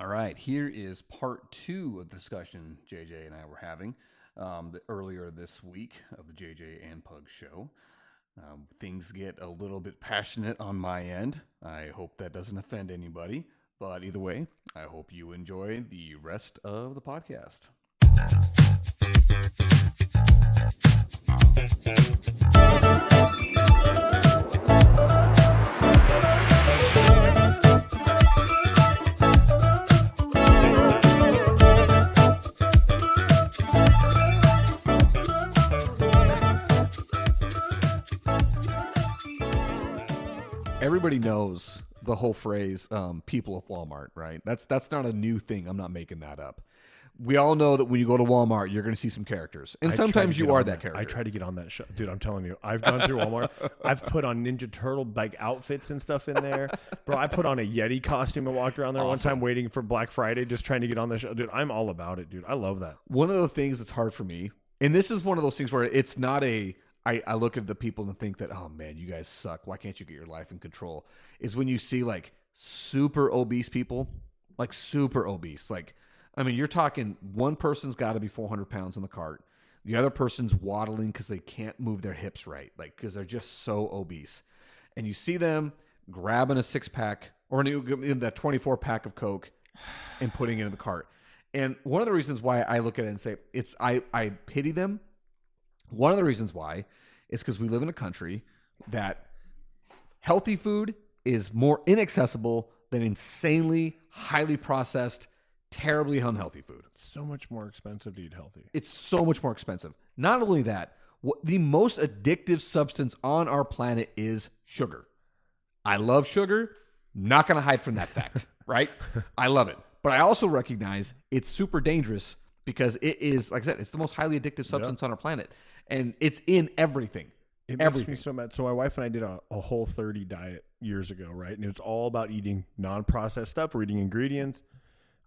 All right, here is part 2 of the discussion JJ and I were having earlier this week of the JJ and Pug show. Things get a little bit passionate on my end. I hope that doesn't offend anybody. But either way, I hope you enjoy the rest of the podcast. Everybody knows the whole phrase, people of Walmart, right? That's not a new thing. I'm not making that up. We all know that when you go to Walmart, you're going to see some characters. And sometimes you are that character. I try to get on that show. Dude, I'm telling you. I've gone through Walmart. I've put on Ninja Turtle like outfits and stuff in there. Bro, I put on a Yeti costume and walked around there one time waiting for Black Friday just trying to get on the show. Dude, I'm all about it, dude. I love that. One of the things that's hard for me, and this is one of those things where it's not I look at the people and think that, oh man, you guys suck. Why can't you get your life in control? Is when you see like super obese people, like super obese. Like, I mean, you're talking one person's got to be 400 pounds in the cart. The other person's waddling because they can't move their hips right, like because they're just so obese. And you see them grabbing a 6-pack or in that 24-pack of Coke and putting it in the cart. And one of the reasons why I look at it and say I pity them. One of the reasons why is because we live in a country that healthy food is more inaccessible than insanely highly processed, terribly unhealthy food. It's so much more expensive to eat healthy. It's so much more expensive. Not only that, the most addictive substance on our planet is sugar. I love sugar. Not going to hide from that fact, right? I love it. But I also recognize it's super dangerous because it is, like I said, it's the most highly addictive substance on our planet. And it's in everything. It makes me so mad. So my wife and I did a Whole30 diet years ago, right? And it's all about eating non-processed stuff. We're eating ingredients.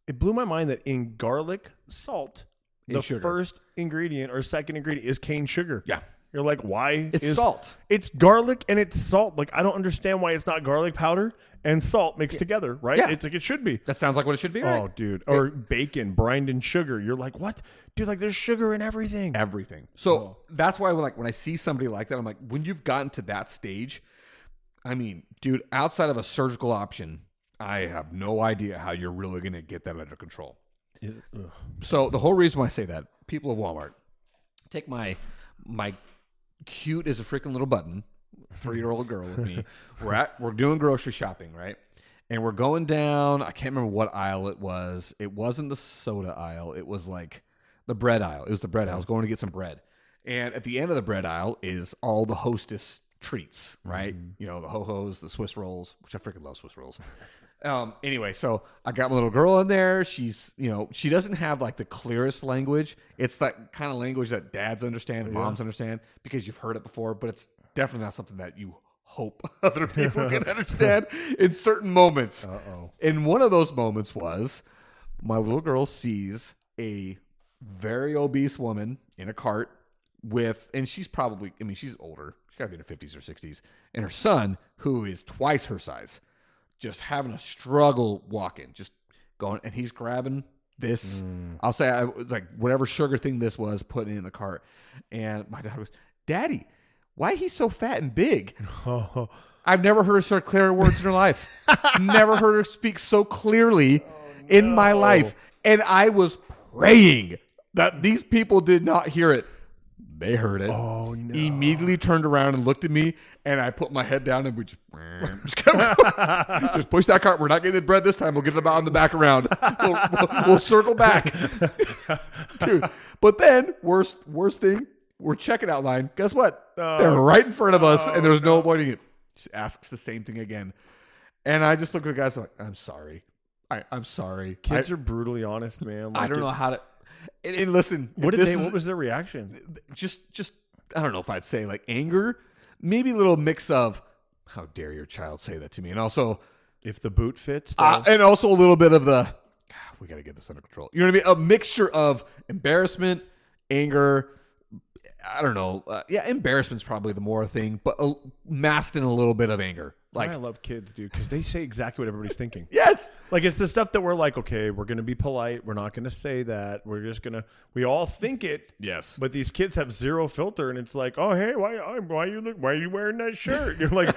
It blew my mind that in garlic salt, the first ingredient or second ingredient is cane sugar. Yeah. You're like, why? It's salt. It's garlic and it's salt. Like, I don't understand why it's not garlic powder and salt mixed together, right? Yeah. It's like it should be. That sounds like what it should be, right? Oh, dude. Or bacon brined in sugar. You're like, what? Dude, like there's sugar in everything. Everything. So that's why when I see somebody like that, I'm like, when you've gotten to that stage, I mean, dude, outside of a surgical option, I have no idea how you're really going to get that under control. So the whole reason why I say that, people of Walmart, take my cute as a freaking little button 3-year-old girl with me. We're doing grocery shopping, right? And we're going down. I can't remember what aisle it was. It wasn't the soda aisle. It was like the bread aisle. It was the bread aisle. I was going to get some bread. And at the end of the bread aisle is all the Hostess treats, right? Mm-hmm. You know, the Ho-Hos, the Swiss rolls, which I freaking love Swiss rolls. Anyway, so I got my little girl in there. She's, you know, she doesn't have like the clearest language. It's that kind of language that dads understand and moms understand because you've heard it before, but it's definitely not something that you hope other people can understand in certain moments. And one of those moments was my little girl sees a very obese woman in a cart and she's probably, I mean, she's older. She's got to be in her 50s or 60s. And her son, who is twice her size, just having a struggle walking, just going, and he's grabbing this. I'll say I was like whatever sugar thing this was, putting it in the cart. And my dad goes, "Daddy, why he's so fat and big?" I've never heard her say clear words in her life. Never heard her speak so clearly in my life. And I was praying that these people did not hear it. They heard it. Oh, no. Immediately turned around and looked at me, and I put my head down, and we just push that cart. We're not getting the bread this time. We'll get it about on the back around. We'll circle back. Dude. But then, worst thing, we're checking out line. Guess what? They're right in front of us, and there's no avoiding it. She asks the same thing again. And I just look at the guys, I'm like, I'm sorry. I'm sorry. Kids are brutally honest, man. Like, I don't know how to... And listen, what was their reaction? Just I don't know if I'd say like anger, maybe a little mix of how dare your child say that to me, and also if the boot fits, and also a little bit of the we got to get this under control. You know what I mean? A mixture of embarrassment, anger. I don't know. Embarrassment's probably the more thing, but masked in a little bit of anger. Like, I love kids, dude, because they say exactly what everybody's thinking. yes. Like, it's the stuff that we're like, okay, we're going to be polite. We're not going to say that. We're just going to, we all think it. Yes. But these kids have zero filter, and it's like, oh, hey, why are you wearing that shirt? You're like,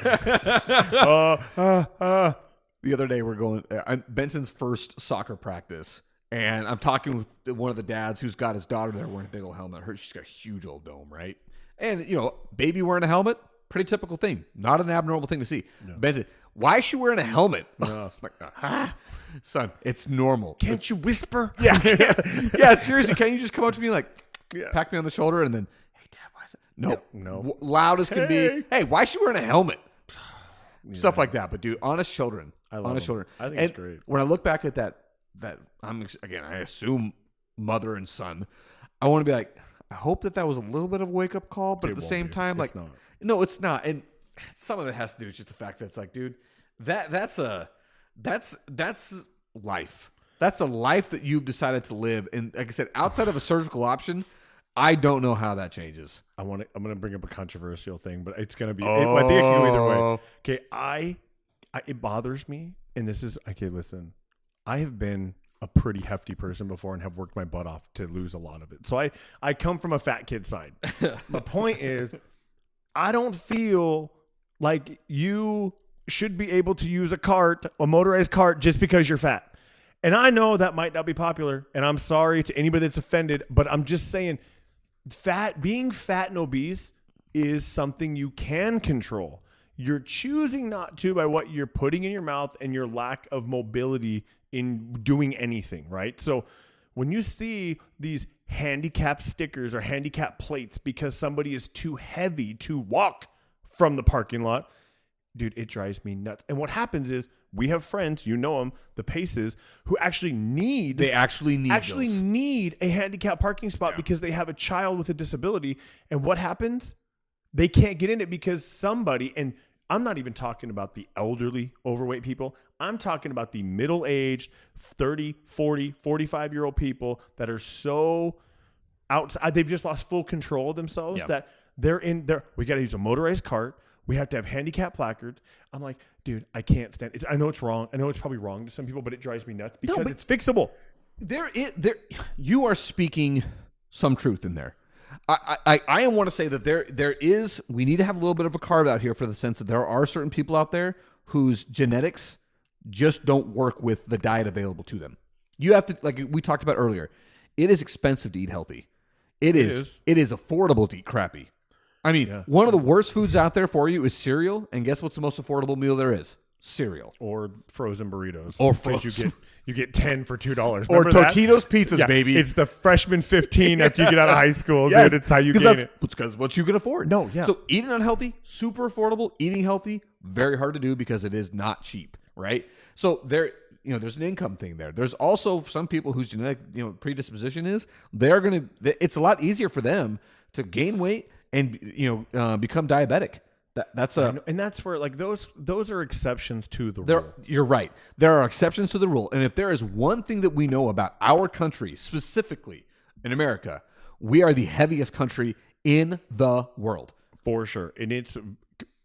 The other day, we're going, Benson's first soccer practice, and I'm talking with one of the dads who's got his daughter there wearing a big old helmet. She's got a huge old dome, right? And, baby wearing a helmet, pretty typical thing. Not an abnormal thing to see. No. Benson, why is she wearing a helmet? No. Son, it's normal. Can't you whisper? Yeah. Yeah, seriously, can't you just come up to me like, pat me on the shoulder and then, hey, Dad, why is that? Nope. No. Loud as can be. Hey, why is she wearing a helmet? Stuff like that. But, dude, honest children. I love honest children. I think it's great. When I look back at that I assume mother and son, I want to be like, I hope that was a little bit of a wake up call, but at the same time, like, no, it's not. And some of it has to do with just the fact that it's like, dude, that's life. That's the life that you've decided to live. And like I said, outside of a surgical option, I don't know how that changes. I'm going to bring up a controversial thing, but it's going to be, I think it can go either way. Okay. It bothers me. And this is, okay, listen, I have been a pretty hefty person before and have worked my butt off to lose a lot of it. So I come from a fat kid side. The point is, I don't feel like you should be able to use a motorized cart just because you're fat. And I know that might not be popular, and I'm sorry to anybody that's offended, but I'm just saying being fat and obese is something you can control. You're choosing not to by what you're putting in your mouth and your lack of mobility in doing anything, right? So when you see these handicap stickers or handicap plates because somebody is too heavy to walk from the parking lot, dude, it drives me nuts. And what happens is we have friends, them, the Paces, who actually need a handicap parking spot because they have a child with a disability. And what happens? They can't get in it because somebody, and I'm not even talking about the elderly overweight people. I'm talking about the middle-aged 30, 40, 45-year-old people that are so outside. They've just lost full control of themselves that they're in there. We got to use a motorized cart. We have to have handicap placards. I'm like, dude, I can't stand it. I know it's wrong. I know it's probably wrong to some people, but it drives me nuts because it's fixable. You are speaking some truth in there. I want to say that there is, we need to have a little bit of a carve out here for the sense that there are certain people out there whose genetics just don't work with the diet available to them. You have to, like we talked about earlier, it is expensive to eat healthy. It is affordable to eat crappy. I mean, one of the worst foods out there for you is cereal, and guess what's the most affordable meal there is? Cereal. Or frozen burritos. Or frozen. You get 10 for $2. Or Totino's pizzas, baby. It's the freshman 15 after you get out of high school, dude. It's how you gain it. It's because what you can afford. No, yeah. So eating unhealthy, super affordable. Eating healthy, very hard to do because it is not cheap, right? So there's an income thing there. There's also some people whose genetic, predisposition is it's a lot easier for them to gain weight and become diabetic. And that's where like those are exceptions to the rule. You're right. There are exceptions to the rule. And if there is one thing that we know about our country, specifically in America, we are the heaviest country in the world. For sure. And it's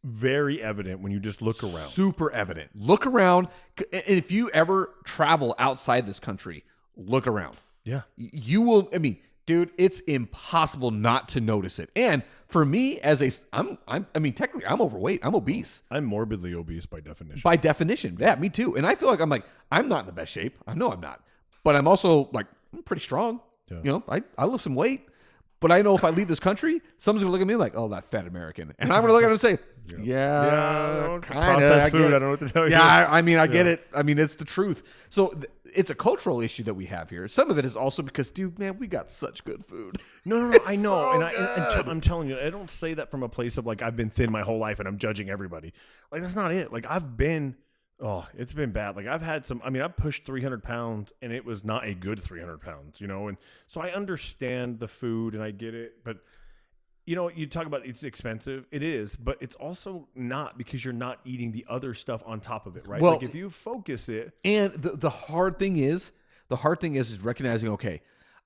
very evident when you just look around. Super evident. Look around. And if you ever travel outside this country, look around. Yeah. You will, dude, it's impossible not to notice it. And for me, technically, I'm overweight. I'm obese. I'm morbidly obese by definition. By definition, yeah, me too. And I feel like I'm not in the best shape. I know I'm not, but I'm also I'm pretty strong. Yeah. I lift some weight, but I know if I leave this country, someone's gonna look at me like, "Oh, that fat American," and I'm gonna look at him and say, "Yeah, processed food. I don't know what to tell you." Yeah, I get it. It's the truth. So it's a cultural issue that we have here. Some of it is also because, dude, man, we got such good food. No, I know. So and I'm telling you, I don't say that from a place of I've been thin my whole life and I'm judging everybody. That's not it. It's been bad. I've had I've pushed 300 pounds and it was not a good 300 pounds, and so I understand the food and I get it, but you talk about it's expensive. It is, but it's also not because you're not eating the other stuff on top of it, right? Well, if you focus it. And the hard thing is recognizing, okay,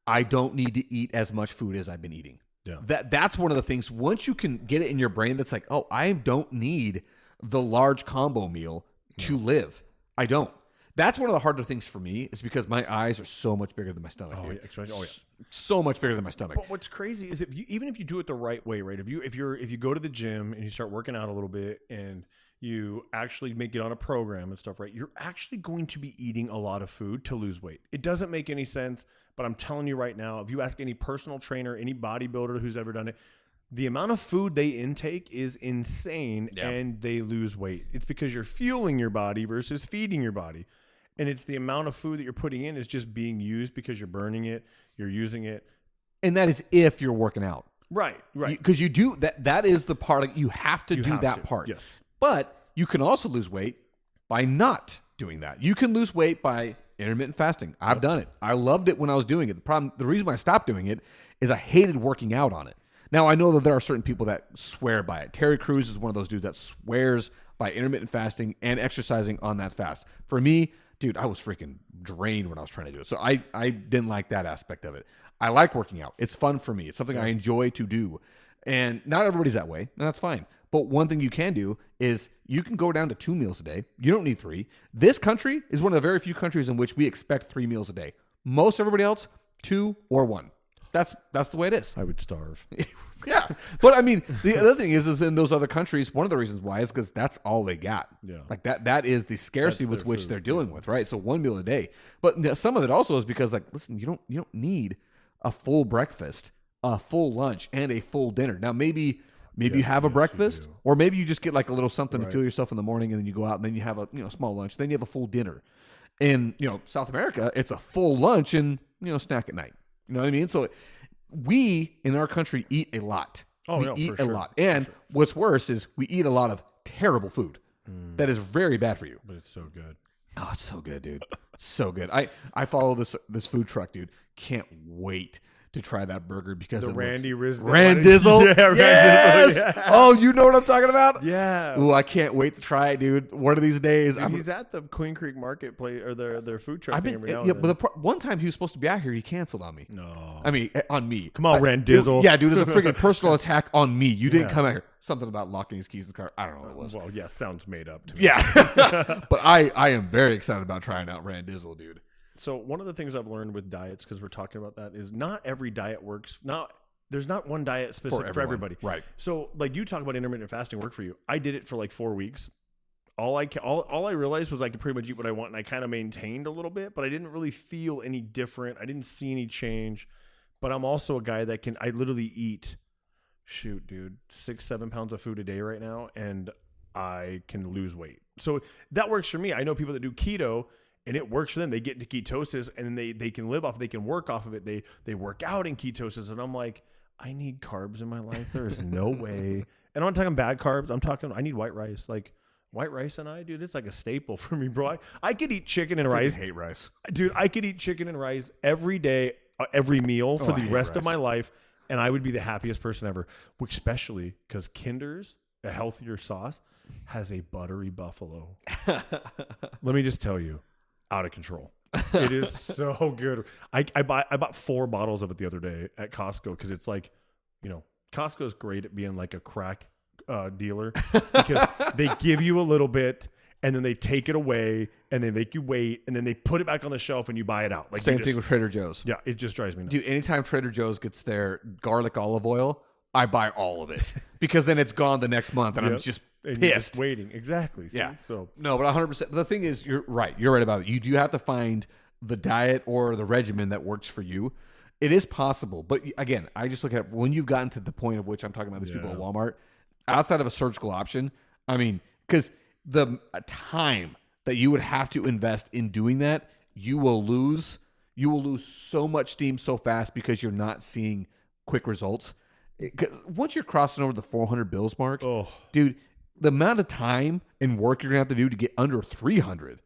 I don't need to eat as much food as I've been eating. Yeah. That's one of the things. Once you can get it in your brain, that's like, oh, I don't need the large combo meal to live. I don't. That's one of the harder things for me is because my eyes are so much bigger than my stomach. So much bigger than my stomach. But what's crazy is even if you do it the right way, right? If you go to the gym and you start working out a little bit and you actually make it on a program and stuff, right? You're actually going to be eating a lot of food to lose weight. It doesn't make any sense, but I'm telling you right now, if you ask any personal trainer, any bodybuilder who's ever done it, the amount of food they intake is insane and they lose weight. It's because you're fueling your body versus feeding your body. And it's the amount of food that you're putting in is just being used because you're burning it, you're using it. And that is if you're working out. Right. Because you do that. That is the part. You have to do that part. Yes. But you can also lose weight by not doing that. You can lose weight by intermittent fasting. I've done it. I loved it when I was doing it. The reason why I stopped doing it is I hated working out on it. Now, I know that there are certain people that swear by it. Terry Crews is one of those dudes that swears by intermittent fasting and exercising on that fast. For me, dude, I was freaking drained when I was trying to do it. So I didn't like that aspect of it. I like working out. It's fun for me. It's something I enjoy to do. And not everybody's that way, and that's fine. But one thing you can do is you can go down to 2 meals a day. You don't need 3. This country is one of the very few countries in which we expect 3 meals a day. Most everybody else, 2 or 1. That's the way it is. I would starve. Yeah. But I mean, the other thing is in those other countries, one of the reasons why is because that's all they got. Yeah. Like that is the scarcity with which they're dealing with, right? So 1 meal a day. But some of it also is because, like, listen, you don't need a full breakfast, a full lunch, and a full dinner. Now maybe you have a breakfast, or maybe you just get like a little something to fuel yourself in the morning, and then you go out and then you have a small lunch, then you have a full dinner. In South America, it's a full lunch and snack at night. You know what I mean? So we in our country eat a lot. We eat a lot. And what's worse is we eat a lot of terrible food that is very bad for you. But it's so good. Oh, it's so good, dude. So good. I follow this food truck, dude. Can't wait to try that burger because the Randy Rizzo. Randizzle? Yeah, yes! Randizzle, yeah. Oh, you know what I'm talking about? Yeah. Ooh, I can't wait to try it, dude. One of these days. Dude, he's at the Queen Creek Marketplace or their food truck thing every now and then. But one time he was supposed to be out here, he canceled on me. No. I mean, on me. Come on, Randizzle. Yeah, dude, it's a freaking personal attack on me. You didn't come out here. Something about locking his keys in the car. I don't know what it was. Well, yeah, sounds made up to me. Yeah. But I am very excited about trying out Randizzle, dude. So one of the things I've learned with diets, because we're talking about that, is not every diet works. There's not one diet specific for everybody. Right. So like you talk about intermittent fasting work for you. I did it for like 4 weeks. All I realized was I could pretty much eat what I want, and I kind of maintained a little bit, but I didn't really feel any different. I didn't see any change. But I'm also a guy that I literally eat, 6-7 pounds of food a day right now, and I can lose weight. So that works for me. I know people that do keto, and it works for them. They get into ketosis, and then they can live off. They can work off of it. They work out in ketosis, and I'm like, I need carbs in my life. There is no way. And I'm not talking bad carbs. I'm talking I need white rice. Like white rice and dude, it's like a staple for me, bro. I could eat chicken and rice. I hate rice, dude. I could eat chicken and rice every day, every meal for the rest of my life, and I would be the happiest person ever. Especially because Kinder's, a healthier sauce, has a buttery buffalo. Let me just tell you. Out of control. It is so good. I bought 4 bottles of it the other day at Costco because it's like, Costco is great at being like a crack dealer because they give you a little bit and then they take it away and they make you wait and then they put it back on the shelf and you buy it out. Like same thing with Trader Joe's. Yeah, it just drives me nuts. Dude, anytime Trader Joe's gets their garlic olive oil, I buy all of it because then it's gone the next month and I'm just pissed. You're just waiting. Exactly. See? Yeah. So no, but 100%. The thing is, you're right. You're right about it. You do have to find the diet or the regimen that works for you. It is possible. But again, I just look at it, when you've gotten to the point of which I'm talking about these people at Walmart, outside of a surgical option, I mean, because the time that you would have to invest in doing that, you will lose so much steam so fast because you're not seeing quick results. Because once you're crossing over the 400 bills mark, dude, the amount of time and work you're going to have to do to get under 300,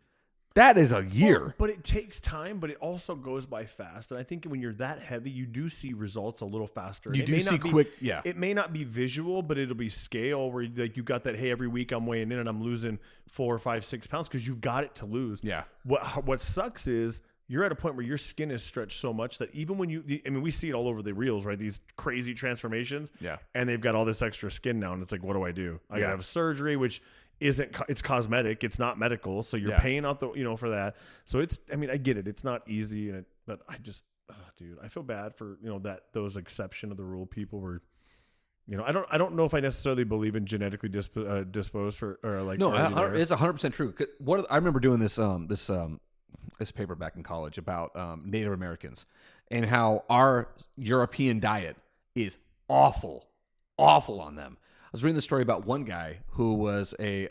that is a year. Well, but it takes time, but it also goes by fast. And I think when you're that heavy, you do see results a little faster. You do see quick, yeah. It may not be visual, but it'll be scale where like you got that, hey, every week I'm weighing in and I'm losing 4, 5, 6 pounds because you've got it to lose. Yeah. What sucks is you're at a point where your skin is stretched so much that even when we see it all over the reels, right? These crazy transformations. Yeah. And they've got all this extra skin now. And it's like, what do? I got to have surgery, which it's cosmetic. It's not medical. So you're paying out for that. So I get it. It's not easy. But I just, dude, I feel bad for, those exception of the rule people were, I don't know if I necessarily believe in genetically disposed for, or like, no, it's 100% true. I remember doing this paper back in college about Native Americans and how our European diet is awful on them. I was reading the story about one guy who was a,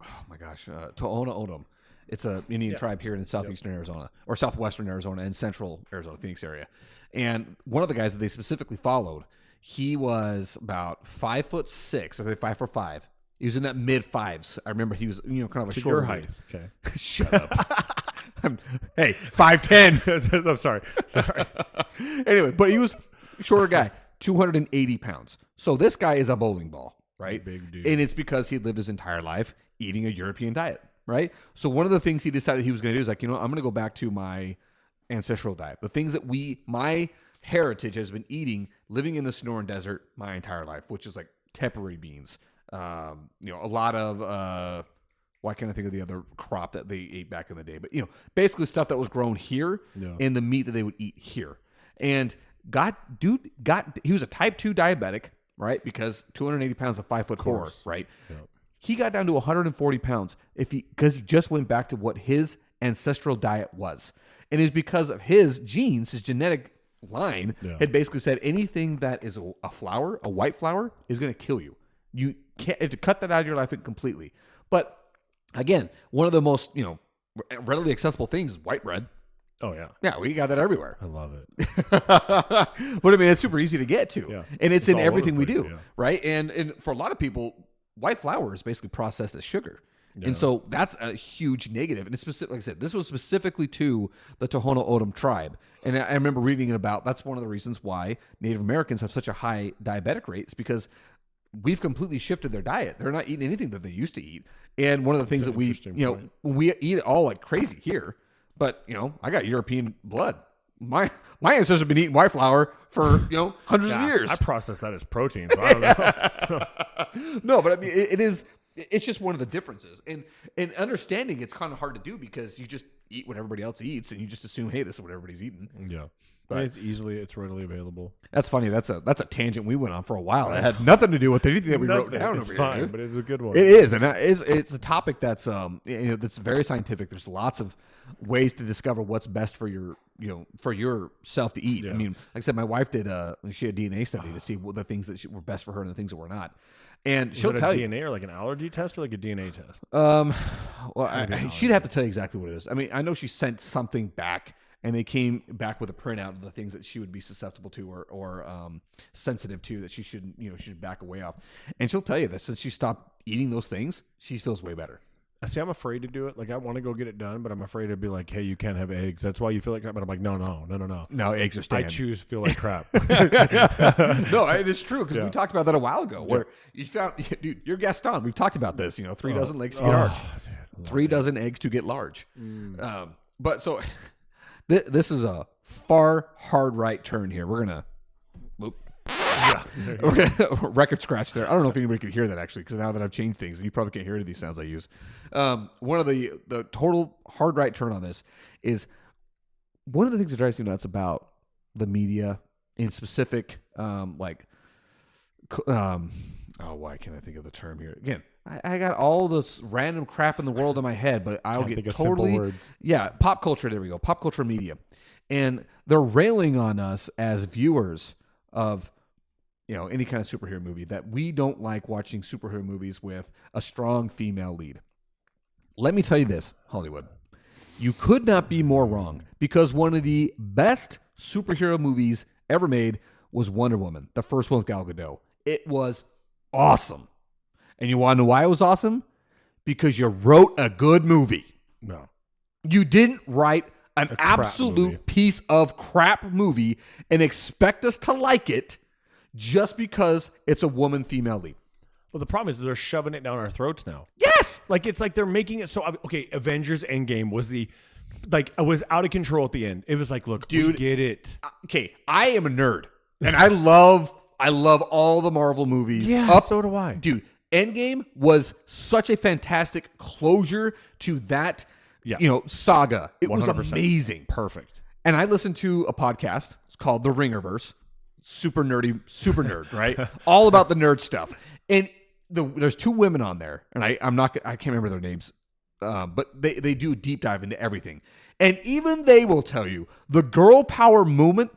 Tohono O'odham. It's a Indian tribe here in southeastern Arizona or southwestern Arizona and central Arizona, Phoenix area. And one of the guys that they specifically followed, he was about 5'6", or 5'5". He was in that mid 5s. I remember he was, kind of a short your height. Okay. Shut up. Hey, 5'10". I'm sorry. Anyway, but he was a shorter guy, 280 pounds. So this guy is a bowling ball, right? Big dude. And it's because he lived his entire life eating a European diet, right? So one of the things he decided he was going to do is like, I'm going to go back to my ancestral diet. The things that my heritage has been eating, living in the Sonoran Desert my entire life, which is like tepary beans, a lot of, why can't I think of the other crop that they ate back in the day? But, basically stuff that was grown here and the meat that they would eat here. And he was a type 2 diabetic, right? Because 280 pounds of 5'4", right? Yep. He got down to 140 pounds because he just went back to what his ancestral diet was. And it's because of his genes, his genetic line had basically said anything that is a flour, a white flour, is going to kill you. You can't have to cut that out of your life completely. But again, one of the most, readily accessible things is white bread. Oh, yeah. Yeah, we got that everywhere. I love it. But I mean, it's super easy to get to. Yeah. And it's in everything we do, right? And for a lot of people, white flour is basically processed as sugar. Yeah. And so that's a huge negative. And it's specific, like I said, this was specifically to the Tohono O'odham tribe. And I remember reading about that's one of the reasons why Native Americans have such a high diabetic rate. It's because we've completely shifted their diet. They're not eating anything that they used to eat. And one of the things that we eat it all like crazy here. But, I got European blood. My ancestors have been eating white flour for, hundreds of years. I process that as protein, so I don't know. No, but I mean, it's just one of the differences. And understanding it's kind of hard to do because you just eat what everybody else eats and you just assume, hey, this is what everybody's eating. Yeah. But it's readily available. That's funny. That's a tangent we went on for a while. It had nothing to do with anything that we wrote down. It's fine, but it's a good one. It is, and it's a topic that's that's very scientific. There's lots of ways to discover what's best for your for yourself to eat. Yeah. I mean, like I said, my wife did she had a DNA study to see what the things that were best for her and the things that were not. And she'll tell you DNA or like an allergy test or like a DNA test. Well, she'd have to tell you exactly what it is. I mean, I know she sent something back. And they came back with a printout of the things that she would be susceptible to or sensitive to that she should back away off. And she'll tell you that since she stopped eating those things, she feels way better. See, I'm afraid to do it. Like, I want to go get it done, but I'm afraid to be like, hey, you can't have eggs. That's why you feel like crap. But I'm like, no. No, eggs are staying. I choose to feel like crap. No, it is true because we talked about that a while ago where you found, dude, you're Gaston. We've talked about this, 3 dozen legs to get large. Dude, 3 dozen eggs to get large. But so... This is a far hard right turn here. We're gonna, record scratch there. I don't know if anybody could hear that actually, because now that I've changed things, and you probably can't hear any of these sounds I use. One of the total hard right turn on this is one of the things that drives me nuts about the media in specific, why can't I think of the term here again? I got all this random crap in the world in my head, but I'll get totally... Yeah, pop culture, there we go. Pop culture media. And they're railing on us as viewers of, any kind of superhero movie that we don't like watching superhero movies with a strong female lead. Let me tell you this, Hollywood. You could not be more wrong because one of the best superhero movies ever made was Wonder Woman, the first one with Gal Gadot. It was awesome. And you want to know why it was awesome? Because you wrote a good movie. No. You didn't write an absolute piece of crap movie and expect us to like it just because it's a woman female lead. Well, the problem is they're shoving it down our throats now. Yes. Like, it's like they're making it so... Okay, Avengers Endgame was I was out of control at the end. It was like, look, dude, we get it. Okay, I am a nerd. And I love all the Marvel movies. Yeah, so do I. Dude, Endgame was such a fantastic closure to that, saga. It was 100%. amazing. Perfect. And I listened to a podcast. It's called The Ringerverse. Super nerdy, super nerd, right? All about the nerd stuff. And there's two women on there, and I can't remember their names, but they do a deep dive into everything. And even they will tell you the girl power moment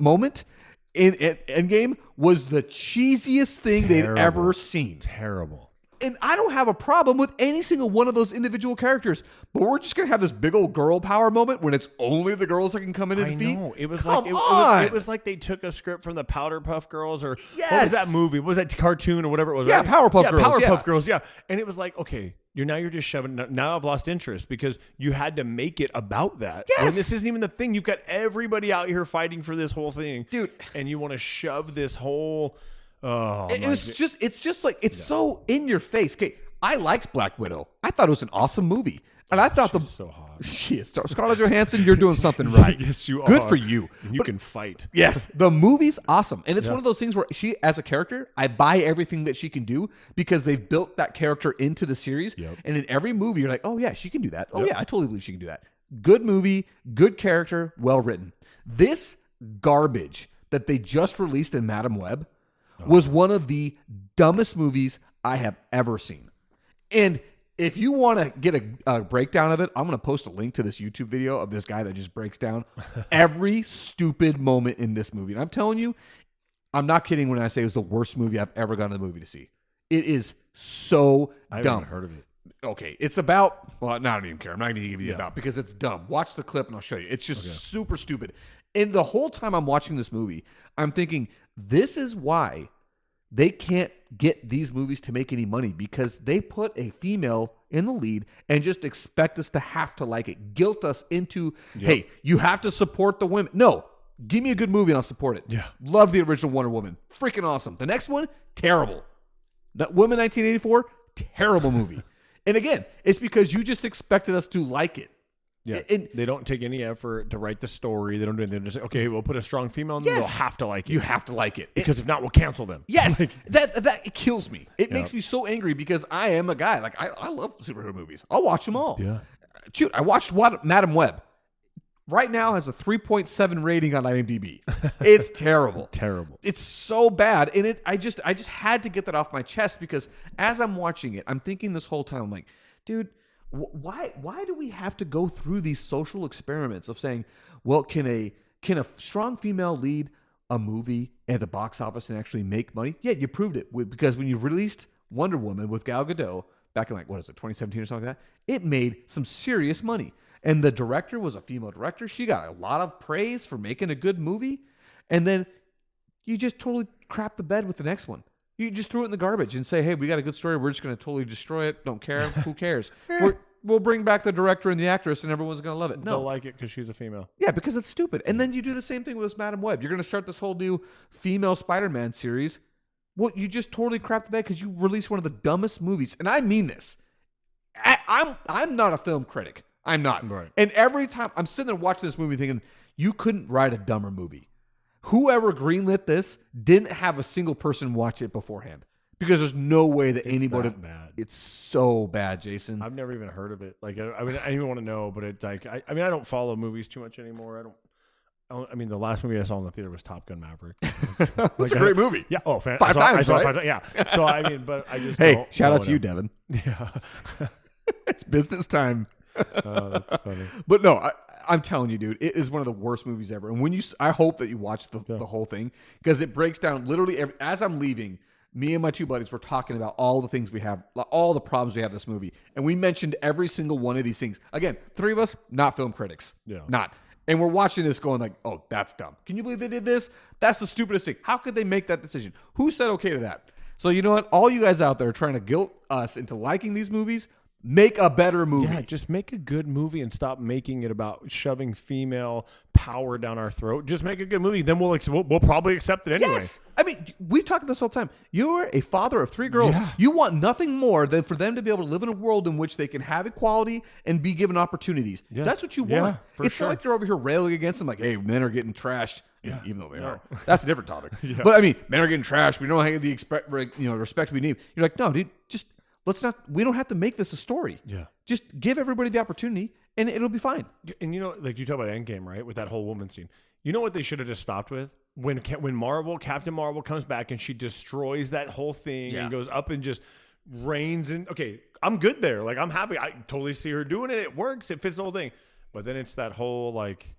in Endgame was the cheesiest thing they'd ever seen. Terrible. And I don't have a problem with any single one of those individual characters, but we're just gonna have this big old girl power moment when it's only the girls that can come in and defeat. I know. It was it was like they took a script from the Powderpuff Girls, or yes. what was that movie? What was that cartoon or whatever it was? Yeah, right? Powerpuff Girls. Powerpuff Girls. Yeah, and it was like, okay, you're just shoving. Now I've lost interest because you had to make it about that. Yes. When this isn't even the thing. You've got everybody out here fighting for this whole thing, dude, and you want to shove this wole. Oh, it's just like it's so in your face. Okay, I liked Black Widow. I thought it was an awesome movie, and I thought She's so hot. She is. Scarlett Johansson, you're doing something right. Yes, you are. Good for you. And you can fight. Yes, the movie's awesome, and it's one of those things where she, as a character, I buy everything that she can do because they've built that character into the series. Yep. And in every movie, you're like, oh yeah, she can do that. Oh yeah, I totally believe she can do that. Good movie, good character, well written. This garbage that they just released in Madam Web was one of the dumbest movies I have ever seen. And if you want to get a breakdown of it, I'm going to post a link to this YouTube video of this guy that just breaks down every stupid moment in this movie. And I'm telling you, I'm not kidding when I say it was the worst movie I've ever gone to the movie to see. It is so I dumb. haven't heard of it. Okay, it's about, well, I don't even care. I'm not going to give you about because it's dumb. Watch the clip and I'll show you. It's just super stupid. And the whole time I'm watching this movie, I'm thinking, this is why they can't get these movies to make any money, because they put a female in the lead and just expect us to have to like it, guilt us into, hey, you have to support the women. No, give me a good movie and I'll support it. Yeah. Love the original Wonder Woman. Freaking awesome. The next one, terrible. That Woman 1984, terrible movie. And again, it's because you just expected us to like it. Yeah, And they don't take any effort to write the story. They don't do anything. They're just say, okay, we'll put a strong female in there. They'll have to like it. You have to like it. Because if not, we'll cancel them. Yes, that it kills me. It makes me so angry because I am a guy. Like, I love superhero movies. I'll watch them all. Yeah. Shoot, I watched Madam Web. Right now has a 3.7 rating on IMDb. It's terrible. Terrible. It's so bad. And I just had to get that off my chest because as I'm watching it, I'm thinking this whole time, I'm like, dude, why do we have to go through these social experiments of saying, well, can a strong female lead a movie at the box office and actually make money? Yeah, you proved it because when you released Wonder Woman with Gal Gadot back in 2017 or something like that, it made some serious money. And the director was a female director. She got a lot of praise for making a good movie. And then you just totally crap the bed with the next one. You just threw it in the garbage and say, hey, we got a good story. We're just going to totally destroy it. Don't care. Who cares? We'll bring back the director and the actress and everyone's going to love it. No. They'll like it because she's a female. Yeah, because it's stupid. And then you do the same thing with this Madam Web. You're going to start this whole new female Spider-Man series. Well, you just totally crap the bed because you released one of the dumbest movies. And I mean this. I'm not a film critic. I'm not. Right. And every time I'm sitting there watching this movie thinking, you couldn't write a dumber movie. Whoever greenlit this didn't have a single person watch it beforehand because there's no way that anybody. That bad. It's so bad, Jason. I've never even heard of it. Like, I mean, I don't even want to know, but it like, I mean, I don't follow movies too much anymore. I mean, the last movie I saw in the theater was Top Gun Maverick. It's a great movie. Yeah. Oh, Five times, right? Yeah. So I mean, but I just hey, shout out to you, Devin. Yeah. It's business time. Oh, that's funny. But no, I'm telling you, dude, it is one of the worst movies ever. And I hope that you watch the whole thing because it breaks down literally as I'm leaving. Me and my two buddies were talking about all the things we have, all the problems we have in this movie, and we mentioned every single one of these things. Again, three of us not film critics, not. And we're watching this going like, oh, that's dumb. Can you believe they did this? That's the stupidest thing. How could they make that decision? Who said okay to that? So you know what? All you guys out there trying to guilt us into liking these movies, make a better movie. Yeah, just make a good movie and stop making it about shoving female power down our throat. Just make a good movie. Then we'll probably accept it anyway. Yes. I mean, we've talked this all the time. You're a father of three girls. Yeah. You want nothing more than for them to be able to live in a world in which they can have equality and be given opportunities. Yeah. That's what you Yeah, want. for It's sure. not like you're over here railing against them like, hey, men are getting trashed. Yeah. Even though they No. are. That's a different topic. Yeah. But I mean, men are getting trashed. We don't have the respect we need. You're like, no, dude, just We don't have to make this a story. Yeah. Just give everybody the opportunity and it'll be fine. And like you talk about Endgame, right? With that whole woman scene. You know what they should have just stopped with? When Captain Marvel comes back and she destroys that whole thing and goes up and just reigns in. Okay, I'm good there. Like, I'm happy. I totally see her doing it. It works. It fits the whole thing. But then it's that whole, like,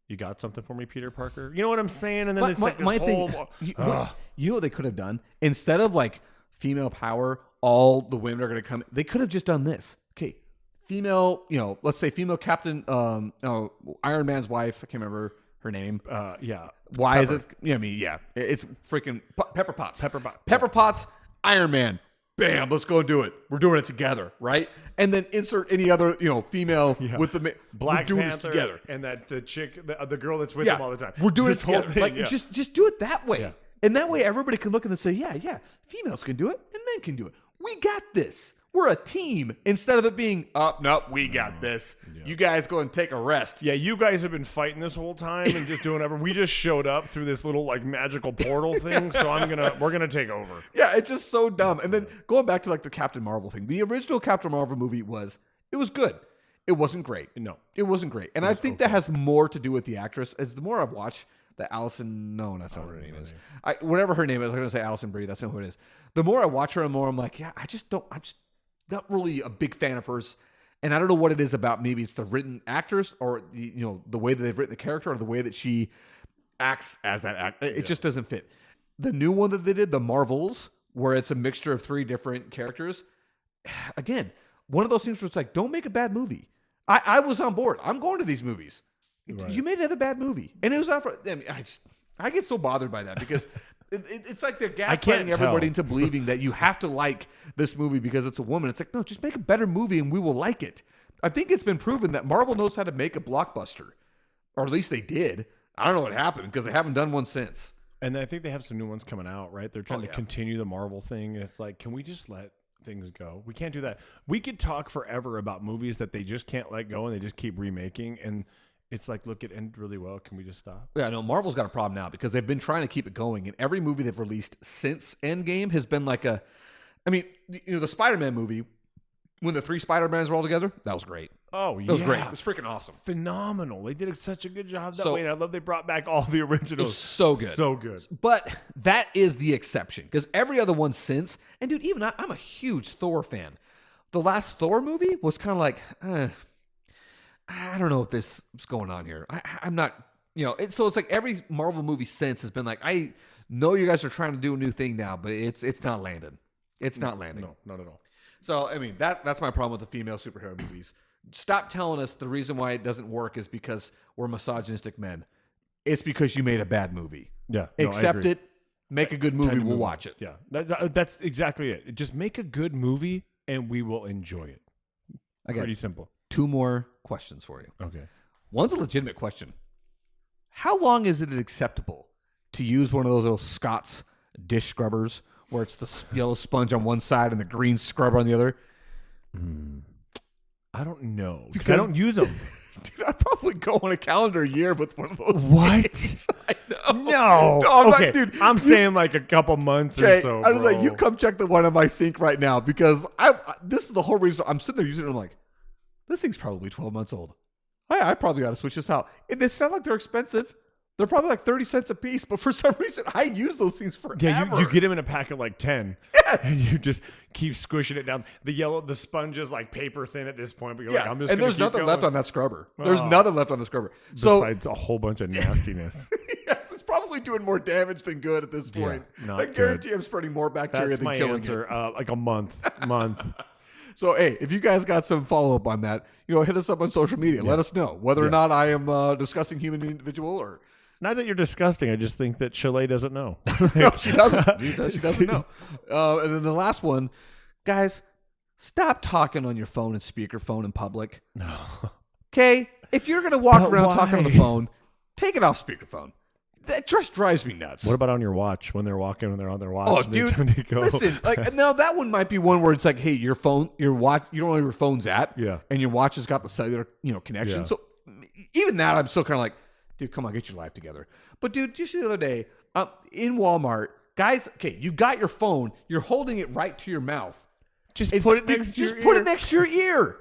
you got something for me, Peter Parker? You know what I'm saying? And then it's like this whole... You know what they could have done? Instead of, like, female power, all the women are going to come... They could have just done this. Okay, female, let's say female Captain... Iron Man's wife. I can't remember her name. Yeah. Why is it? It's freaking Pepper Potts. Pepper Potts, Iron Man. Bam, let's go do it. We're doing it together, right? And then insert any other, female with the Black doing Panther this together. And the chick, the girl that's with him all the time. We're doing this it together. Thing, like, just do it that way. Yeah. And that way everybody can look and say, yeah, females can do it and men can do it. We got this. We're a team instead of it being, no, we got this. Yeah. You guys go and take a rest. Yeah, you guys have been fighting this whole time and just doing whatever. We just showed up through this little like magical portal thing, so we're gonna take over. Yeah, it's just so dumb. And then going back to like the Captain Marvel thing, the original Captain Marvel movie was good. It wasn't great. No, it wasn't great. And I think that has more to do with the actress. As the more I've watched the Allison, no, that's not what her name is. Whatever her name is, I'm gonna say Allison Brie. That's not who it is. The more I watch her, the more I'm like, I'm just not really a big fan of hers, and I don't know what it is about. Maybe it's the written actors, or the way that they've written the character, or the way that she acts as that act. It just doesn't fit. The new one that they did, the Marvels, where it's a mixture of 3 different characters. Again, one of those things where it's like, don't make a bad movie. I was on board. I'm going to these movies. Right. You made another bad movie, and it was not for. I mean, I get so bothered by that because. It's like they're gaslighting everybody into believing that you have to like this movie because it's a woman. It's like, no, just make a better movie and we will like it. I think it's been proven that Marvel knows how to make a blockbuster. Or at least they did. I don't know what happened because they haven't done one since. And I think they have some new ones coming out, right? They're trying to continue the Marvel thing. And it's like, can we just let things go? We can't do that. We could talk forever about movies that they just can't let go and they just keep remaking. And it's like, look, it ended really well. Can we just stop? Yeah, no, Marvel's got a problem now because they've been trying to keep it going. And every movie they've released since Endgame has been like the Spider-Man movie, when the 3 Spider-Mans were all together, that was great. Oh, yeah. That was great. It was freaking awesome. Phenomenal. They did such a good job that way. And I love they brought back all the originals. It was so good. So good. But that is the exception because every other one since, and dude, even I'm a huge Thor fan. The last Thor movie was kind of like, I don't know what this is going on here. I'm not, so it's like every Marvel movie since has been like, I know you guys are trying to do a new thing now, but it's not landing. It's not landing. No, not at all. So, I mean, that's my problem with the female superhero movies. Stop telling us the reason why it doesn't work is because we're misogynistic men. It's because you made a bad movie. Yeah. Accept it. Make a good movie. We'll watch it. Yeah. That's exactly it. Just make a good movie and we will enjoy it. Pretty simple. 2 more questions for you. Okay. One's a legitimate question. How long is it acceptable to use one of those little Scott's dish scrubbers where it's the yellow sponge on one side and the green scrubber on the other? I don't know. Because I don't use them. Dude, I'd probably go on a calendar year with one of those. What? Things. I know. No. I'm okay. not, dude. I'm saying like a couple months or so. I was like, you come check the one on my sink right now because this is the whole reason I'm sitting there using it. I'm like, this thing's probably 12 months old. I probably got to switch this out. It's not like they're expensive. They're probably like 30 cents a piece, but for some reason, I use those things forever. Yeah, you get them in a pack of like 10. Yes. And you just keep squishing it down. The sponge is like paper thin at this point, but you're like, I'm just and there's nothing left on that scrubber. There's nothing left on the scrubber. Besides a whole bunch of nastiness. Yes, it's probably doing more damage than good at this point. Yeah, I guarantee I'm spreading more bacteria than killing it. Like a month. So, hey, if you guys got some follow-up on that, hit us up on social media. Yeah. Let us know whether or not I am a disgusting human individual or... Not that you're disgusting. I just think that Chile doesn't know. No, she doesn't. She doesn't know. And then the last one, guys, stop talking on your phone and speakerphone in public. No. Okay? If you're going to walk around talking on the phone, take it off speakerphone. That just drives me nuts. What about on your watch when they're walking, when they're on their watch? Oh, dude, listen, now that one might be one where it's like, hey, your phone, your watch, you don't know where your phone's at. Yeah. And your watch has got the cellular, connection. Yeah. So even that, I'm still kind of like, dude, come on, get your life together. But dude, just the other day, in Walmart, guys, okay, you got your phone, you're holding it right to your mouth. Just put it next to your Just put ear. it next to your ear.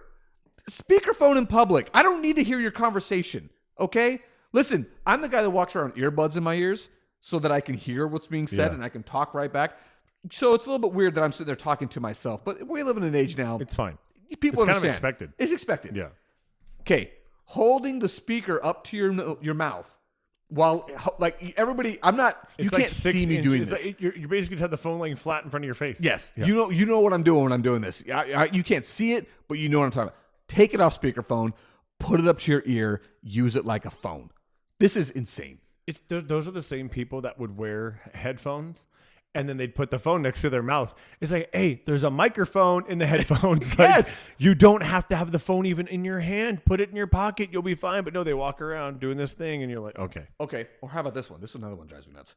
Speakerphone in public. I don't need to hear your conversation. Okay? Listen, I'm the guy that walks around with earbuds in my ears so that I can hear what's being said and I can talk right back. So it's a little bit weird that I'm sitting there talking to myself, but we live in an age now. It's fine. People It's kind understand. of expected. It's expected. Yeah. Okay. Holding the speaker up to your mouth while, like, everybody, you can't see me doing this. Like, you're basically just have the phone laying flat in front of your face. Yes. Yeah. You know what I'm doing when I'm doing this. You can't see it, but you know what I'm talking about. Take it off speakerphone, put it up to your ear, use it like a phone. This is insane. Those are the same people that would wear headphones and then they'd put the phone next to their mouth. It's like, hey, there's a microphone in the headphones. Yes. Like, you don't have to have the phone even in your hand. Put it in your pocket. You'll be fine. But no, they walk around doing this thing and you're like, okay. Okay. Or how about this one? This is another one drives me nuts.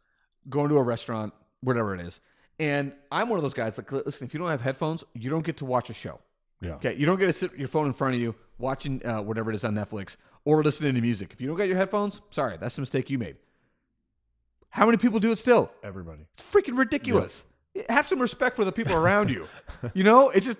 Going to a restaurant, whatever it is. And I'm one of those guys, like, listen, if you don't have headphones, you don't get to watch a show. Yeah. Okay. You don't get to sit with your phone in front of you watching whatever it is on Netflix or listening to music. If you don't got your headphones, sorry, that's the mistake you made. How many people do it still? Everybody. It's freaking ridiculous. Have some respect for the people around you. You know, it's just,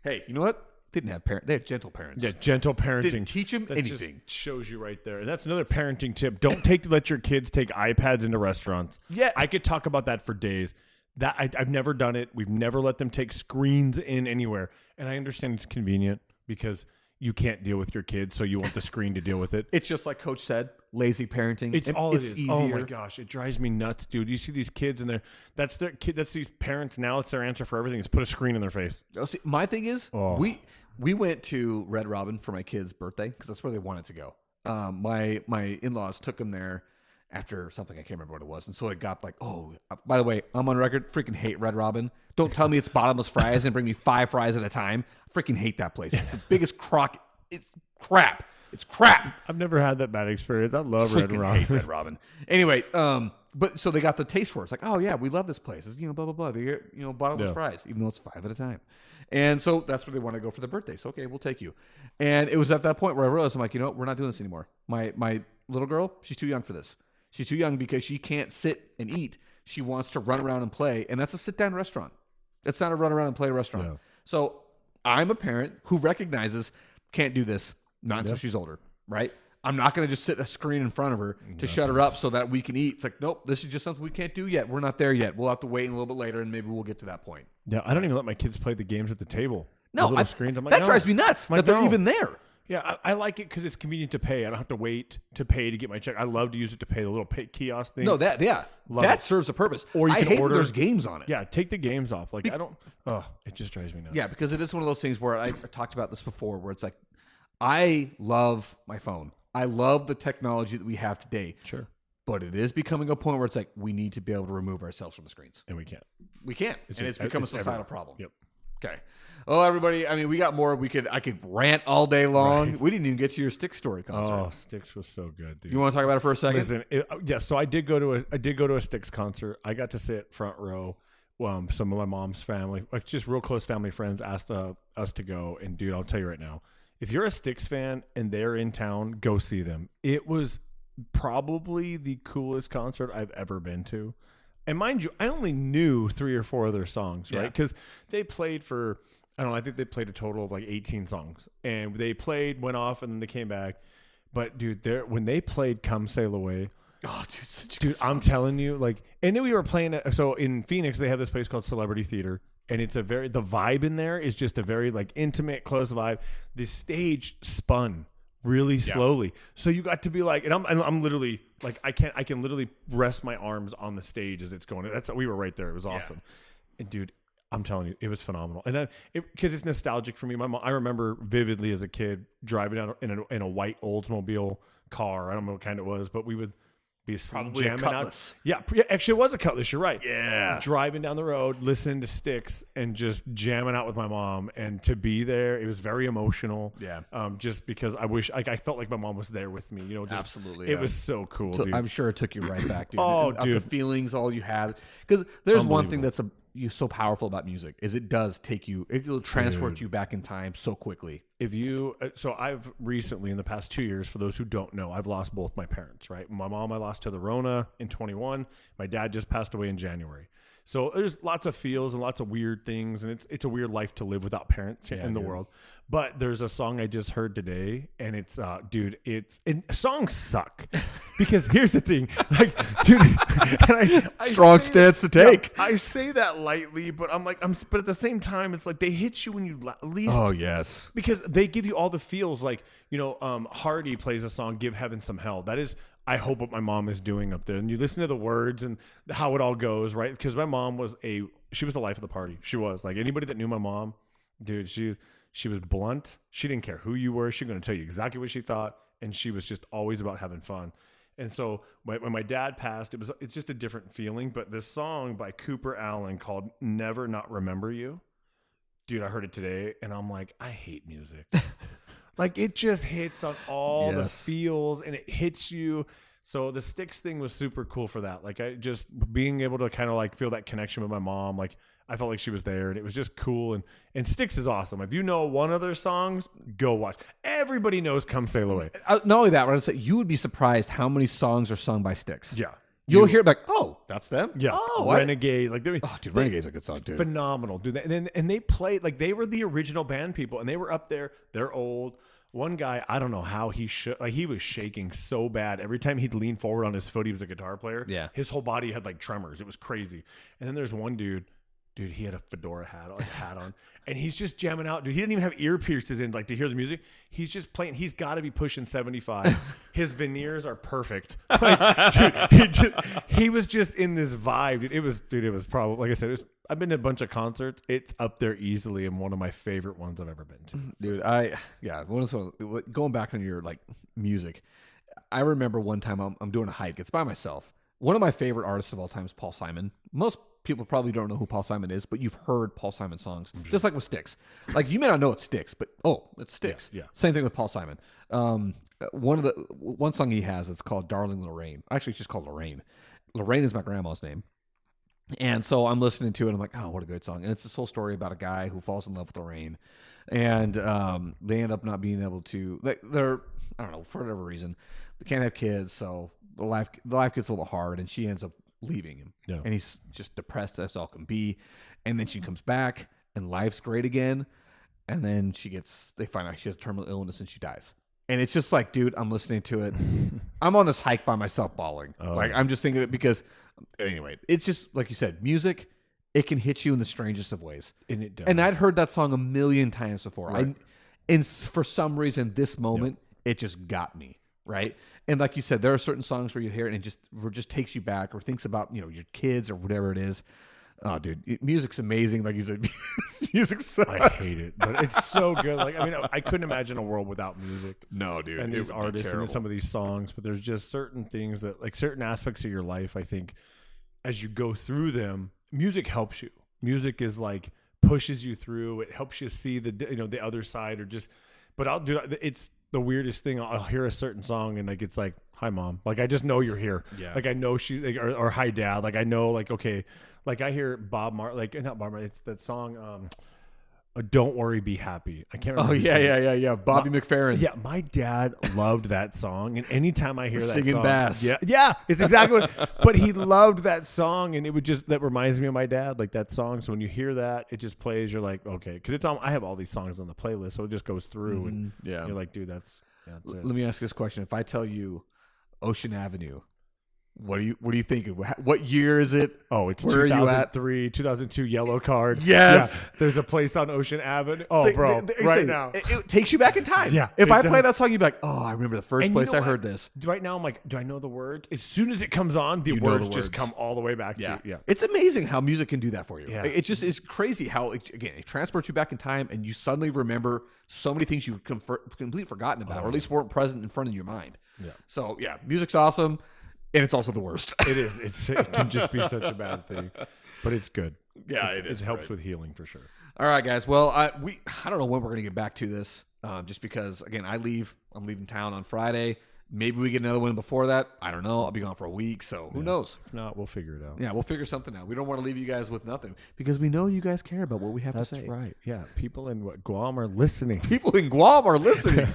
hey, you know what? Didn't have parents. They had gentle parents. Yeah, gentle parenting. Didn't teach them That anything. just shows you right there. And that's another parenting tip. Don't let your kids take iPads into restaurants. Yeah. I could talk about that for days. That I've never done it. We've never let them take screens in anywhere. And I understand it's convenient because you can't deal with your kids, so you want the screen to deal with it. It's just like Coach said, lazy parenting. It's all it is. easier. Oh my gosh, it drives me nuts, dude. You see these kids and that's their kid. That's these parents now. It's their answer for everything. Is put a screen in their face. Oh, see, my thing is, we went to Red Robin for my kid's birthday because that's where they wanted to go. My in-laws took them there after something, I can't remember what it was, and so it got like, oh, by the way, I'm on record, freaking hate Red Robin. Don't tell me it's bottomless fries and bring me 5 fries at a time. I freaking hate that place. It's the biggest crock. It's crap. It's crap. I've never had that bad experience. I love Red Freaking Robin. hate Red Robin. Anyway, but so they got the taste for it. It's like, oh yeah, we love this place. It's, blah blah blah. They get, bottomless fries, even though it's 5 at a time. And so that's where they want to go for the birthday. So okay, we'll take you. And it was at that point where I realized, I'm like, we're not doing this anymore. My little girl, she's too young for this. She's too young because she can't sit and eat. She wants to run around and play, and that's a sit-down restaurant. It's not a run around and play restaurant. No. So I'm a parent who recognizes can't do this, not until she's older, right? I'm not going to just sit a screen in front of her to shut her up so that we can eat. It's like, nope, this is just something we can't do yet. We're not there yet. We'll have to wait a little bit later, and maybe we'll get to that point. Yeah, I don't even let my kids play the games at the table. No, the little screens. I'm like, that no. drives me nuts I'm like, that they're no. even there. Yeah, I like it because it's convenient to pay. I don't have to wait to pay to get my check. I love to use it to pay the little kiosk thing. No, that Love that it. serves a purpose. Or you I can hate order- that there's games on it. Yeah, take the games off. Like, I don't. Oh, it just drives me nuts. Yeah, because it is one of those things where I talked about this before, where it's like, I love my phone. I love the technology that we have today. Sure. But it is becoming a point where it's like we need to be able to remove ourselves from the screens. And we can't. We can't, and just- it's become a it's societal everywhere. problem. Yep. Okay. Oh, everybody. I mean, we got more. I could rant all day long. Right. We didn't even get to your STYX story concert. Oh, STYX was so good, dude. You want to talk about it for a second? Listen, yeah. So I did go to a STYX concert. I got to sit front row. Some of my mom's family, like just real close family friends, asked us to go. And dude, I'll tell you right now, if you're a STYX fan and they're in town, go see them. It was probably the coolest concert I've ever been to. And mind you, I only knew 3 or 4 of their songs, right? Because they played for, I don't know, I think they played a total of like 18 songs. And they played, went off, and then they came back. But dude, when they played Come Sail Away, Oh, dude, such a dude, good song. I'm telling you, like, and then we were playing. So in Phoenix, they have this place called Celebrity Theater, and it's the vibe in there is just a very like intimate, close vibe. The stage spun really slowly, so you got to be like, and I'm literally like, I can literally rest my arms on the stage as it's going. We were right there. It was awesome, and dude, I'm telling you, it was phenomenal. And because it's nostalgic for me. My mom, I remember vividly as a kid driving down in a white Oldsmobile car. I don't know what kind it was, but we would be Probably a jamming out. Cutlass. Yeah, actually, it was a Cutlass. You're right. Yeah. Driving down the road, listening to STYX, and just jamming out with my mom. And to be there, it was very emotional. Yeah. Just because I felt like my mom was there with me. Just, Absolutely, It yeah. was so cool, So dude. I'm sure it took you right back, dude. Oh, Of dude. the feelings, all you had. Because there's one thing Unbelievable. so powerful about music is it does take you, it will transport you back in time so quickly. If you, so I've recently in the past 2 years, for those who don't know, I've lost both my parents, right? My mom, I lost to the Rona in 21. My dad just passed away in January. So there's lots of feels and lots of weird things, and it's a weird life to live without parents in the world. But there's a song I just heard today, and it's dude, songs suck because here's the thing, like, dude, and strong stance to take. I say that lightly, but but at the same time, it's like they hit you when you least. Oh yes, because they give you all the feels. Like, Hardy plays a song, "Give Heaven Some Hell." That is, I hope, what my mom is doing up there. And you listen to the words and how it all goes, right? Because my mom she was the life of the party. She was, like, anybody that knew my mom, dude, she was blunt. She didn't care who you were. She was going to tell you exactly what she thought. And she was just always about having fun. And so when my dad passed, it's just a different feeling. But this song by Cooper Allen called "Never Not Remember You," dude, I heard it today and I'm like, I hate music. Like, it just hits on all the feels and it hits you. So the STYX thing was super cool for that. Like, I just being able to kind of like feel that connection with my mom. Like, I felt like she was there and it was just cool. And STYX is awesome. If you know one of their songs, go watch. Everybody knows "Come Sail Away." Not only that, right? You would be surprised how many songs are sung by STYX. Yeah. You'll hear it like, oh, that's them? Yeah. Oh, what? Renegade. Like, dude, Renegade's a good song, too. Phenomenal, dude. And they played, like, they were the original band people, and they were up there. They're old. One guy, I don't know how he was shaking so bad. Every time he'd lean forward on his foot, he was a guitar player. Yeah. His whole body had like tremors. It was crazy. And then there's one dude, he had a fedora hat on, and he's just jamming out. Dude, he didn't even have ear pierces in, like, to hear the music. He's just playing. He's got to be pushing 75. His veneers are perfect. Like, dude, he was just in this vibe. It was probably, like I said, I've been to a bunch of concerts. It's up there easily and one of my favorite ones I've ever been to. Dude, going back on your, like, music, I remember one time I'm doing a hike. It's by myself. One of my favorite artists of all time is Paul Simon. Most people probably don't know who Paul Simon is, but you've heard Paul Simon songs, just like with STYX. Like, you may not know it's STYX, but it's STYX. Yeah. Same thing with Paul Simon. One song he has, it's called "Darling Lorraine." Actually, it's just called Lorraine. Lorraine is my grandma's name. And so I'm listening to it. And I'm like, oh, what a great song. And it's this whole story about a guy who falls in love with Lorraine. And they end up not being able to, I don't know, for whatever reason, they can't have kids. So the life gets a little hard, and she ends up leaving him. Yeah. And he's just depressed as all can be. And then she comes back, and life's great again. And then they find out she has a terminal illness, and she dies. And it's just like, dude, I'm listening to it. I'm on this hike by myself bawling. Like, I'm just thinking of it because, anyway, it's just, like you said, music, it can hit you in the strangest of ways. And it does. And I'd heard that song a million times before. Right. And for some reason, this moment, it just got me, right? And like you said, there are certain songs where you hear it and it just takes you back, or thinks about, your kids or whatever it is. Oh, dude, music's amazing. Like you said, music sucks. I hate it, but it's so good. Like, I mean, I couldn't imagine a world without music. No, dude. And these artists and some of these songs, but there's just certain things that, like, certain aspects of your life, I think, as you go through them, music helps you. Music is like pushes you through. It helps you see the other side, or just. But I'll do. It's the weirdest thing. I'll hear a certain song and, like, it's like, "Hi, Mom." Like, I just know you're here. Yeah. Like, I know she, like, or "Hi, Dad." Like, I know, like, okay. Like, I hear Bob Marley, like, not Bob Marley, it's that song, "Don't Worry, Be Happy." I can't remember. Oh, yeah. Bobby McFerrin. Yeah, my dad loved that song, and anytime I hear that singing song, bass. Yeah, it's exactly what. But he loved that song, and that reminds me of my dad, like that song. So when you hear that, it just plays. You're like, okay, because it's on. I have all these songs on the playlist, so it just goes through, and you're like, dude, that's it. Let me ask this question: if I tell you Ocean Avenue, what do you think? What year is it? Oh, it's Where 2003, 2002 Yellow Card. Yes. Yeah, there's a place on Ocean Avenue. Oh, bro, right now. It takes you back in time. Yeah. If I play that song, you'd be like, oh, I remember the first And place I heard this. Right now, I'm like, do I know the words? As soon as it comes on, the You know words the just words. come all the way back to you. Yeah. It's amazing how music can do that for you. Yeah. It just is crazy how, again, it transports you back in time, and you suddenly remember so many things you've completely forgotten about, or at least weren't present in front of your mind. Yeah. So, yeah, music's awesome. And it's also the worst. It is. It can just be such a bad thing, but it's good. Yeah, it is. It helps with healing for sure. All right, guys. Well, I don't know when we're going to get back to this, just because, again, I'm leaving town on Friday. Maybe we get another one before that. I don't know. I'll be gone for a week, so who knows? If not, we'll figure it out. Yeah, we'll figure something out. We don't want to leave you guys with nothing because we know you guys care about what we have to say. That's right. Yeah, people in Guam are listening. People in Guam are listening.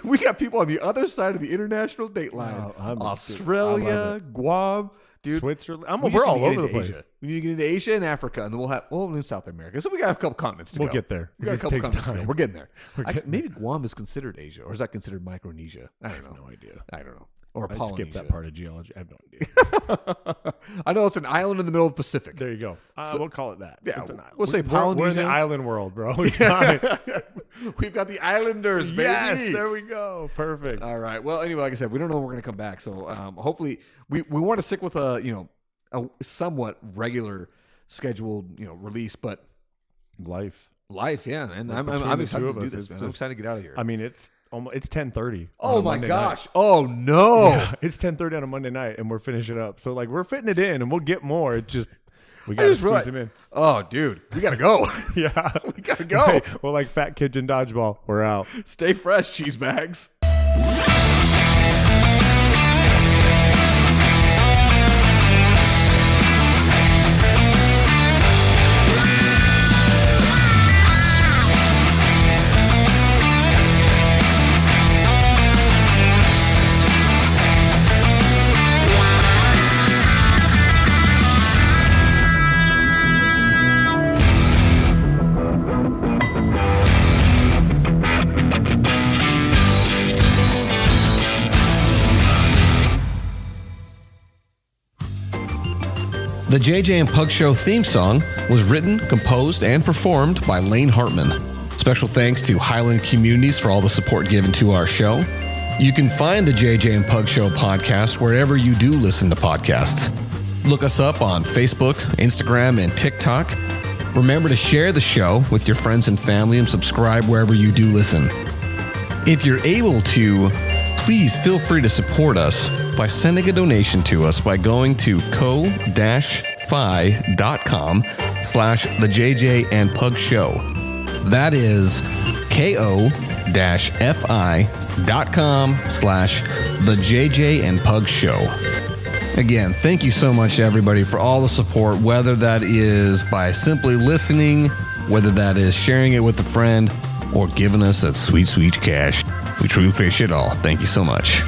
We got people on the other side of the international date line. Australia, Guam. Dude, Switzerland. We're all over the place. Asia. We need to get into Asia and Africa, and then we'll have in South America. So we got a couple continents to go. We'll get there. We got a couple continents to go. We're getting there. Maybe there. Guam is considered Asia, or is that considered Micronesia? I don't know. No idea. I don't know. Or I Polynesia. skipped that part of geology. I have no idea. I know it's an island in the middle of the Pacific. There you go. We'll call it that. Yeah, it's an island. We'll say Polynesia. We're in the island world, bro. It's fine. We've got the Islanders, baby. Yes, there we go. Perfect. All right. Well, anyway, like I said, we don't know when we're going to come back, so hopefully we want to stick with a somewhat regular scheduled release, but life, yeah. And I'm excited to do this, man. I'm excited to get out of here. I mean, it's 10:30. Oh my gosh! Night. Oh no! Yeah, it's 10:30 on a Monday night, and we're finishing up. So we're fitting it in, and we'll get more. It just we got to squeeze them in. Oh, dude, we gotta go. Yeah, we gotta go. Hey, well, like fat kids in dodgeball, we're out. Stay fresh, cheese bags. The JJ and Pug Show theme song was written, composed, and performed by Lane Hartman. Special thanks to Highland Communities for all the support given to our show. You can find the JJ and Pug Show podcast wherever you do listen to podcasts. Look us up on Facebook, Instagram, and TikTok. Remember to share the show with your friends and family and subscribe wherever you do listen. If you're able to, please feel free to support us by sending a donation to us by going to ko-fi.com/the JJ and Pug Show. That is ko-fi.com/the JJ and Pug Show. Again, thank you so much to everybody for all the support, whether that is by simply listening, whether that is sharing it with a friend, or giving us that sweet, sweet cash. We truly appreciate it all. Thank you so much.